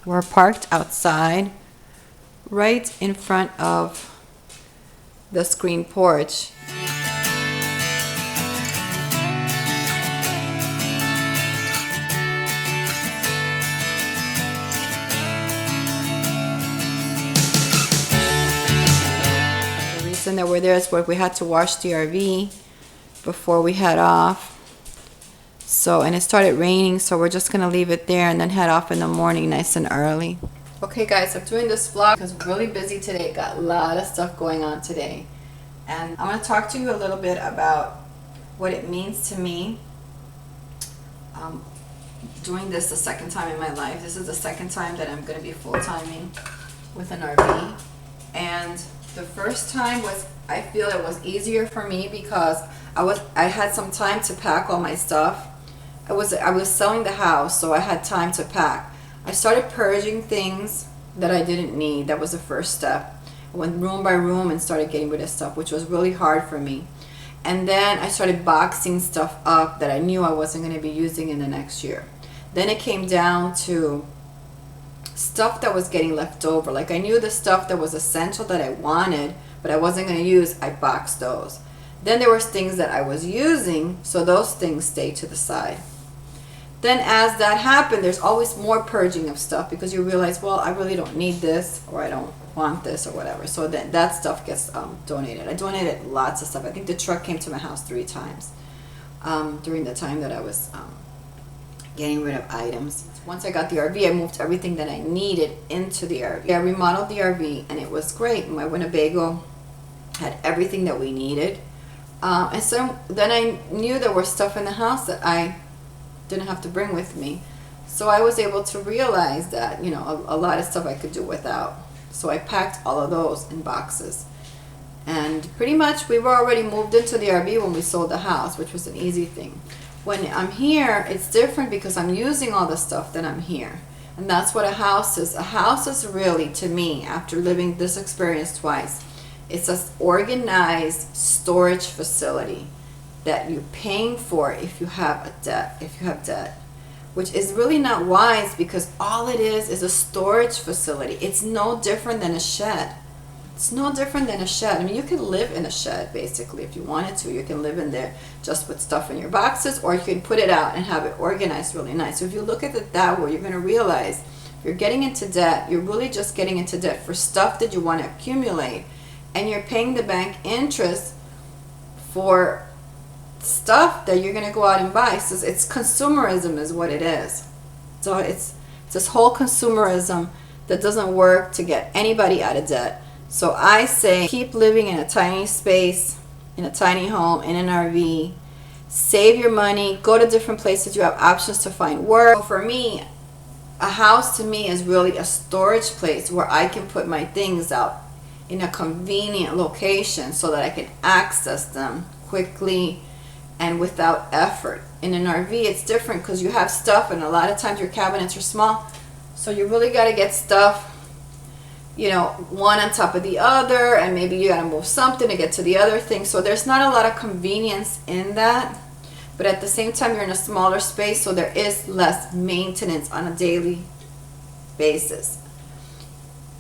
We're parked outside, right in front of the screen porch. The reason that we're there is we had to wash the RV before we head off. So, and it started raining, so we're just gonna leave it there and then head off in the morning nice and early. Okay guys, I'm doing this vlog because I'm really busy today. Got a lot of stuff going on today. And I'm gonna talk to you a little bit about what it means to me doing this the second time in my life. This is the second time that I'm gonna be full-timing with an RV. And the first time was, I feel it was easier for me because I had some time to pack all my stuff. I was selling the house, so I had time to pack. I started purging things that I didn't need. That was the first step. I went room by room and started getting rid of stuff, which was really hard for me. And then I started boxing stuff up that I knew I wasn't going to be using in the next year. Then it came down to stuff that was getting left over. Like I knew the stuff that was essential that I wanted, but I wasn't going to use, I boxed those. Then there was things that I was using, so those things stayed to the side. Then as that happened, there's always more purging of stuff because you realize, well, I really don't need this, or I don't want this, or whatever. So then that stuff gets donated. I donated lots of stuff. I think the truck came to my house 3 times during the time that I was getting rid of items. Once I got the RV, I moved everything that I needed into the RV. I remodeled the RV, and it was great. My Winnebago had everything that we needed. And so then I knew there was stuff in the house that I didn't have to bring with me. So I was able to realize that, you know, a lot of stuff I could do without. So I packed all of those in boxes. And pretty much we were already moved into the RV when we sold the house, which was an easy thing. When I'm here, it's different because I'm using all the stuff that I'm here. And that's what a house is. A house is really, to me, after living this experience twice, it's an organized storage facility that you're paying for if you have debt, which is really not wise because all it is a storage facility. It's no different than a shed. It's no different than a shed. I mean, you can live in a shed basically if you wanted to. You can live in there just with stuff in your boxes, or you can put it out and have it organized really nice. So if you look at it that way, you're going to realize if you're getting into debt, you're really just getting into debt for stuff that you want to accumulate, and you're paying the bank interest for stuff that you're going to go out and buy. So it's consumerism is what it is. So it's this whole consumerism that doesn't work to get anybody out of debt. So I say keep living in a tiny space, in a tiny home, in an RV. Save your money, go to different places. You have options to find work. So for me, a house to me is really a storage place where I can put my things out in a convenient location so that I can access them quickly and without effort. In an RV, it's different because you have stuff, and a lot of times your cabinets are small, so you really got to get stuff, you know, one on top of the other, and maybe you got to move something to get to the other thing. So there's not a lot of convenience in that, but at the same time, you're in a smaller space, so there is less maintenance on a daily basis.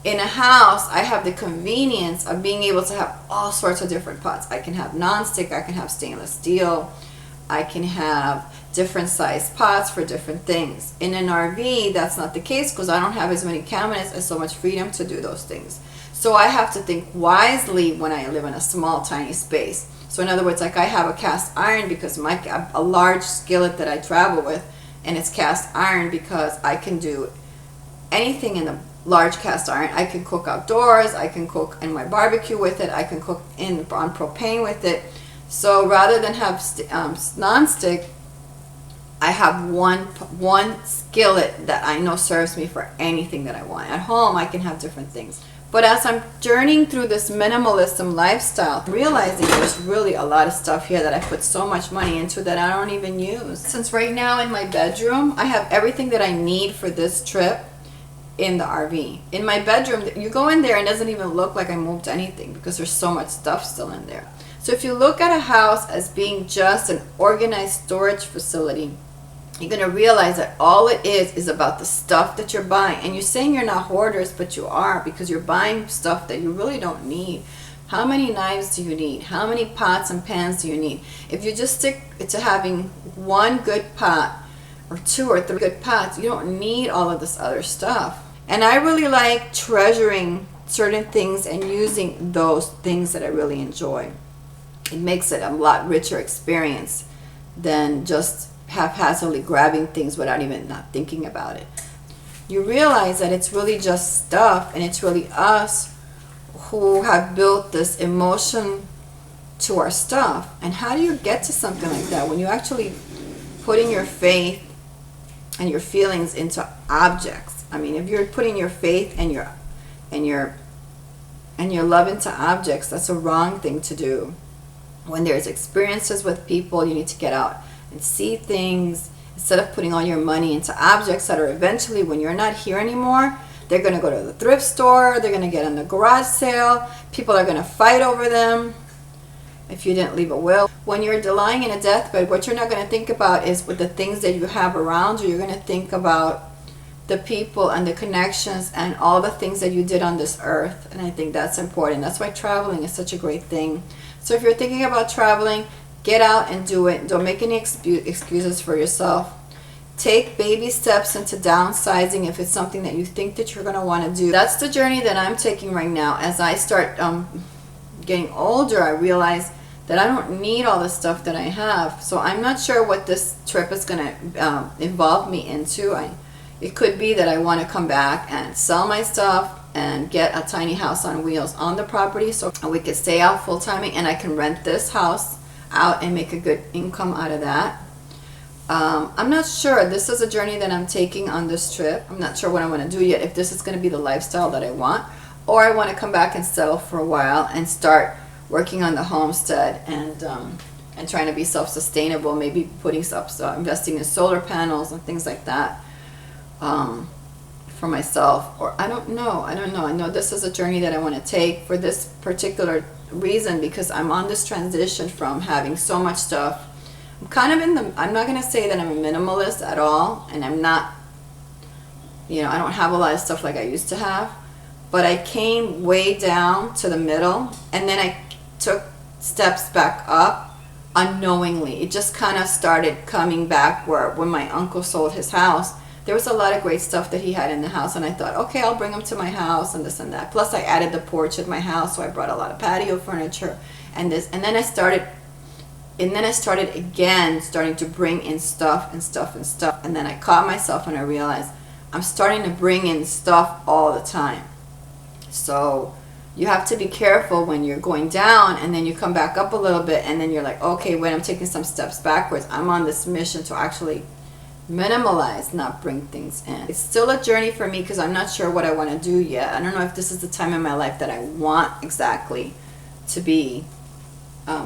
In a house, I have the convenience of being able to have all sorts of different pots. I can have non-stick, I can have stainless steel, I can have different size pots for different things. In an RV, that's not the case because I don't have as many cabinets and so much freedom to do those things. So I have to think wisely when I live in a small, tiny space. So in other words, like I have a cast iron because a large skillet that I travel with, and it's cast iron because I can do anything in the large cast iron. I can cook outdoors, I can cook in my barbecue with it, I can cook on propane with it. So rather than have non-stick, I have one skillet that I know serves me for anything that I want. At home, I can have different things. But as I'm journeying through this minimalism lifestyle, I'm realizing there's really a lot of stuff here that I put so much money into that I don't even use. Since right now in my bedroom, I have everything that I need for this trip in the RV. In my bedroom, you go in there and it doesn't even look like I moved anything because there's so much stuff still in there. So if you look at a house as being just an organized storage facility, you're going to realize that all it is about the stuff that you're buying. And you're saying you're not hoarders, but you are, because you're buying stuff that you really don't need. How many knives do you need? How many pots and pans do you need? If you just stick to having one good pot or 2 or 3 good pots, you don't need all of this other stuff. And I really like treasuring certain things and using those things that I really enjoy. It makes it a lot richer experience than just haphazardly grabbing things without even not thinking about it. You realize that it's really just stuff, and it's really us who have built this emotion to our stuff. And how do you get to something like that when you actually putting your faith and your feelings into objects? I mean, if you're putting your faith and your love into objects, that's a wrong thing to do. When there's experiences with people, you need to get out and see things instead of putting all your money into objects that are eventually, when you're not here anymore, they're going to go to the thrift store, they're going to get on the garage sale, people are going to fight over them if you didn't leave a will. When you're lying in a deathbed, what you're not going to think about is with the things that you have around you. You're going to think about the people and the connections and all the things that you did on this earth. And I think that's important. That's why traveling is such a great thing. So if you're thinking about traveling, get out and do it. Don't make any excuses for yourself. Take baby steps into downsizing if it's something that you think that you're going to want to do. That's the journey that I'm taking right now. As I start getting older, I realize that I don't need all the stuff that I have. So I'm not sure what this trip is going to involve me into. It could be that I want to come back and sell my stuff and get a tiny house on wheels on the property so we could stay out full-time, and I can rent this house out and make a good income out of that. I'm not sure. This is a journey that I'm taking on this trip. I'm not sure what I want to do yet, if this is going to be the lifestyle that I want, or I want to come back and settle for a while and start working on the homestead and trying to be self-sustainable, maybe putting investing in solar panels and things like that for myself. Or I don't know. I know this is a journey that I want to take for this particular reason, because I'm on this transition from having so much stuff. I'm kind of I'm not going to say that I'm a minimalist at all, and I'm not, I don't have a lot of stuff like I used to have, but I came way down to the middle, and then I took steps back up unknowingly. It just kind of started coming back when my uncle sold his house. There was a lot of great stuff that he had in the house, and I thought, okay, I'll bring him to my house and this and that. Plus I added the porch at my house, so I brought a lot of patio furniture and this, and then I started again starting to bring in stuff, and then I caught myself and I realized I'm starting to bring in stuff all the time. So you have to be careful when you're going down and then you come back up a little bit, and then you're like, okay, wait, I'm taking some steps backwards. I'm on this mission to actually minimalize, not bring things in. It's still a journey for me because I'm not sure what I want to do yet. I don't know if this is the time in my life that I want exactly to be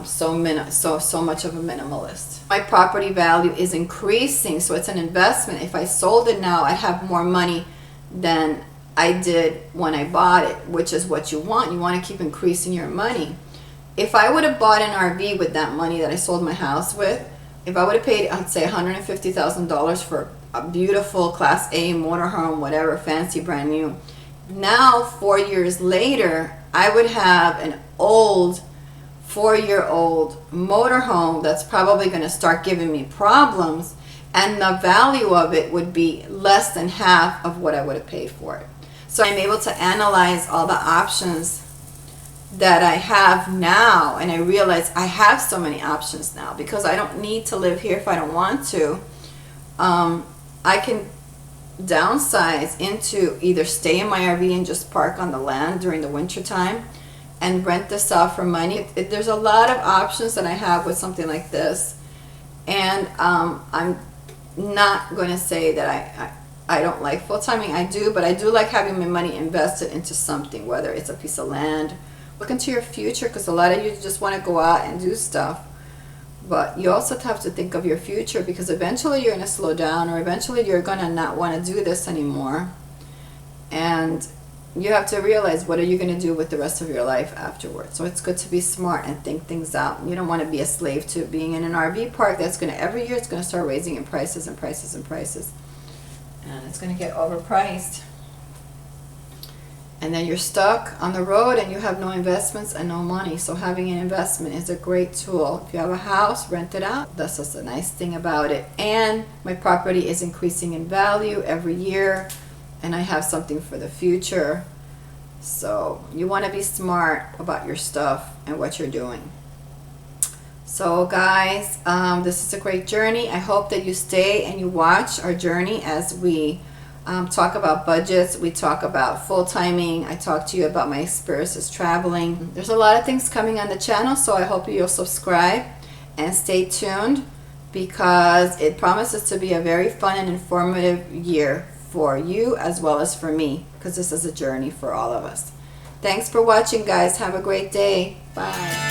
so much of a minimalist. My property value is increasing, so it's an investment. If I sold it now, I'd have more money than I did when I bought it, which is what you want. You want to keep increasing your money. If I would have bought an RV with that money that I sold my house with, if I would have paid, I'd say $150,000 for a beautiful Class A motorhome, whatever, fancy, brand new. Now, 4 years later, I would have an old 4-year-old motorhome that's probably going to start giving me problems, and the value of it would be less than half of what I would have paid for it. So I'm able to analyze all the options that I have now, and I realize I have so many options now because I don't need to live here if I don't want to. I can downsize into either stay in my RV and just park on the land during the winter time and rent this out for money. There's a lot of options that I have with something like this, and I'm not going to say that I don't like full-timing. I do, but I do like having my money invested into something, whether it's a piece of land. Look into your future, because a lot of you just want to go out and do stuff, but you also have to think of your future, because eventually you're going to slow down, or eventually you're going to not want to do this anymore, and you have to realize, what are you going to do with the rest of your life afterwards? So it's good to be smart and think things out. You don't want to be a slave to being in an RV park that's going to, every year it's going to start raising in prices and prices and prices. And it's going to get overpriced. And then you're stuck on the road and you have no investments and no money. So having an investment is a great tool. If you have a house, rent it out. That's just a nice thing about it. And my property is increasing in value every year, and I have something for the future. So you want to be smart about your stuff and what you're doing. So guys, this is a great journey. I hope that you stay and you watch our journey as we talk about budgets. We talk about full timing. I talk to you about my experiences traveling. There's a lot of things coming on the channel, so I hope you'll subscribe and stay tuned, because it promises to be a very fun and informative year for you as well as for me, because this is a journey for all of us. Thanks for watching, guys. Have a great day. Bye.